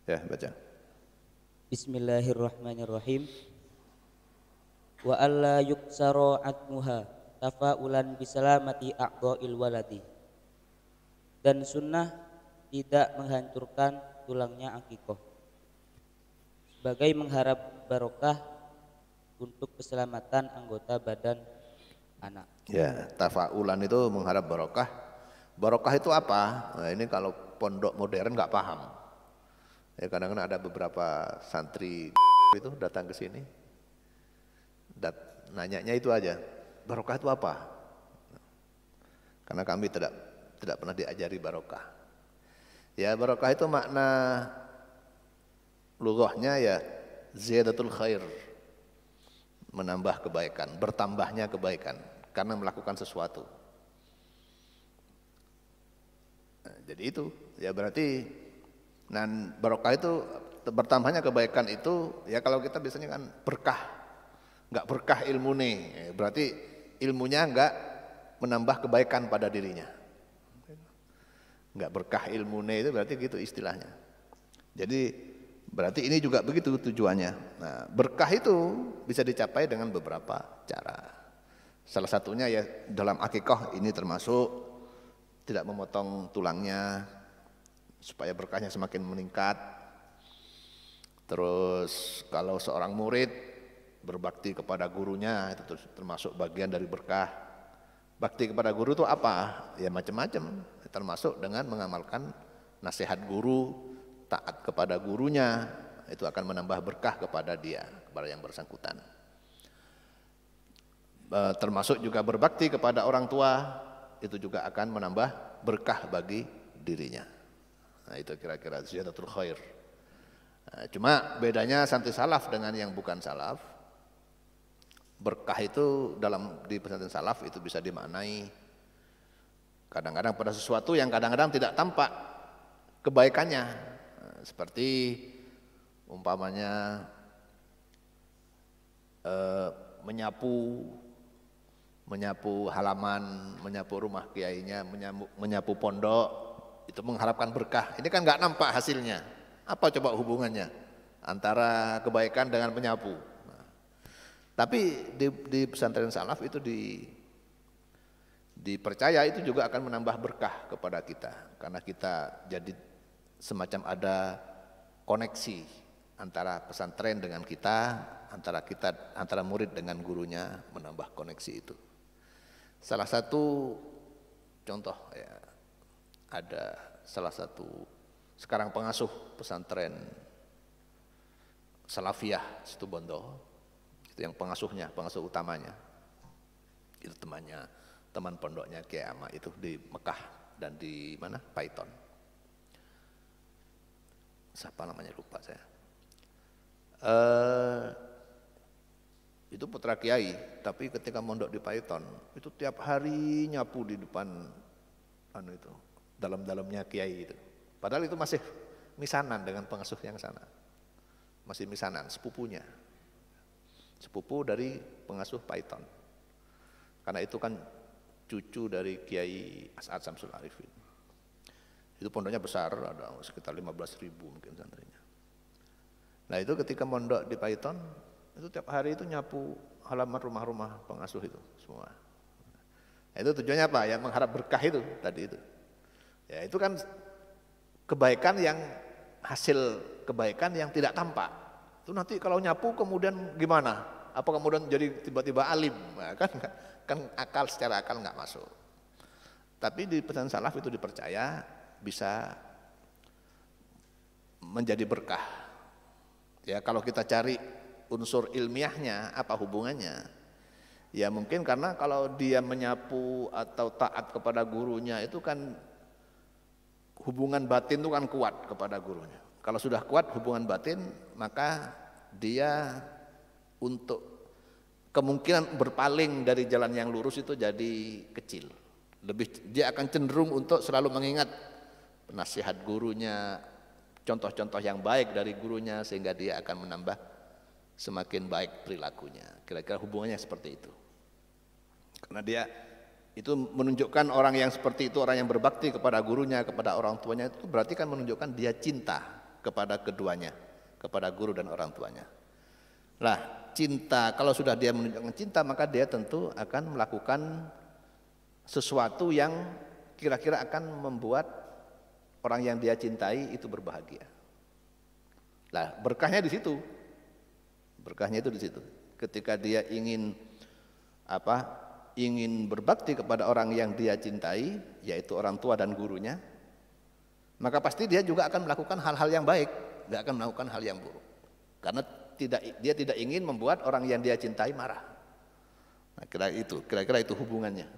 Ya, baca. Bismillahirrahmanirrahim. Wa alla yuksara atmuha tafaulan bisalamati a'dha'il waladi. Dan sunnah tidak menghancurkan tulangnya akikoh sebagai mengharap barokah untuk keselamatan anggota badan anak. Ya, tafaulan itu mengharap barokah. Barokah itu apa? Nah, ini kalau pondok modern nggak paham. Ya, kadang-kadang ada beberapa santri itu datang ke sini, nanyanya itu aja, barokah itu apa? Karena kami tidak pernah diajari barokah. Ya, barokah itu makna lughahnya ya ziyadatul khair, menambah kebaikan, bertambahnya kebaikan karena melakukan sesuatu. Nah, jadi itu ya berarti. Dan barokah itu bertambahnya kebaikan itu ya kalau kita biasanya kan berkah, nggak berkah ilmu nih, berarti ilmunya nggak menambah kebaikan pada dirinya. Nggak berkah ilmu nih itu berarti gitu istilahnya. Jadi berarti ini juga begitu tujuannya. Nah, berkah itu bisa dicapai dengan beberapa cara. Salah satunya ya dalam akikah ini termasuk tidak memotong tulangnya, supaya berkahnya semakin meningkat. Terus kalau seorang murid berbakti kepada gurunya itu termasuk bagian dari berkah. Bakti kepada guru itu apa? Ya macam-macam, termasuk dengan mengamalkan nasihat guru, taat kepada gurunya, itu akan menambah berkah kepada dia, kepada yang bersangkutan. Termasuk juga berbakti kepada orang tua, itu juga akan menambah berkah bagi dirinya. Nah, itu kira-kira ziyadatul khair. Nah, cuma bedanya santri salaf dengan yang bukan salaf. Berkah itu di pesantren salaf itu bisa dimaknai kadang-kadang pada sesuatu yang kadang-kadang tidak tampak kebaikannya. Nah, seperti umpamanya menyapu halaman, menyapu rumah kiainya, menyapu pondok. Itu mengharapkan berkah. Ini kan nggak nampak hasilnya. Apa coba hubungannya antara kebaikan dengan menyapu? Nah, tapi di pesantren salaf itu dipercaya itu juga akan menambah berkah kepada kita, karena kita jadi semacam ada koneksi antara pesantren dengan kita, antara murid dengan gurunya, menambah koneksi itu. Salah satu contoh ya, ada salah satu sekarang pengasuh pesantren Salafiyah Situbondo, itu yang pengasuh utamanya, itu teman pondoknya Kiai Ama itu di Mekah dan di mana Python, siapa namanya lupa saya. Itu putra Kiai, tapi ketika mondok di Python itu tiap hari nyapu di depan itu dalam-dalamnya Kiai itu. Padahal itu masih misanan dengan pengasuh yang sana. Masih misanan, sepupunya. Sepupu dari pengasuh Python. Karena itu kan cucu dari Kiai As'ad Samsul Arifin. Itu pondoknya besar, ada sekitar 15.000 mungkin santrinya. Nah itu ketika mondok di Python, itu tiap hari itu nyapu halaman rumah-rumah pengasuh itu semua. Nah, itu tujuannya apa? Yang mengharap berkah itu tadi itu. Ya itu kan kebaikan yang hasil kebaikan yang tidak tampak. Itu nanti kalau nyapu kemudian gimana? Apa kemudian jadi tiba-tiba alim? Nah, kan secara akal nggak masuk. Tapi di pesantren salaf itu dipercaya bisa menjadi berkah. Ya kalau kita cari unsur ilmiahnya apa hubungannya? Ya mungkin karena kalau dia menyapu atau taat kepada gurunya itu kan hubungan batin itu kan kuat kepada gurunya. Kalau sudah kuat hubungan batin, maka dia untuk kemungkinan berpaling dari jalan yang lurus itu jadi kecil. Dia akan cenderung untuk selalu mengingat nasihat gurunya, contoh-contoh yang baik dari gurunya, sehingga dia akan menambah semakin baik perilakunya. Kira-kira hubungannya seperti itu. Karena dia itu menunjukkan orang yang seperti itu, orang yang berbakti kepada gurunya, kepada orang tuanya, itu berarti kan menunjukkan dia cinta kepada keduanya, kepada guru dan orang tuanya. Lah, cinta, kalau sudah dia menunjukkan cinta, maka dia tentu akan melakukan sesuatu yang kira-kira akan membuat orang yang dia cintai itu berbahagia. Lah, berkahnya di situ. Berkahnya itu di situ. Ketika dia ingin ingin berbakti kepada orang yang dia cintai, yaitu orang tua dan gurunya, maka pasti dia juga akan melakukan hal-hal yang baik, nggak akan melakukan hal yang buruk. Karena dia tidak ingin membuat orang yang dia cintai marah. Nah, kira-kira itu hubungannya.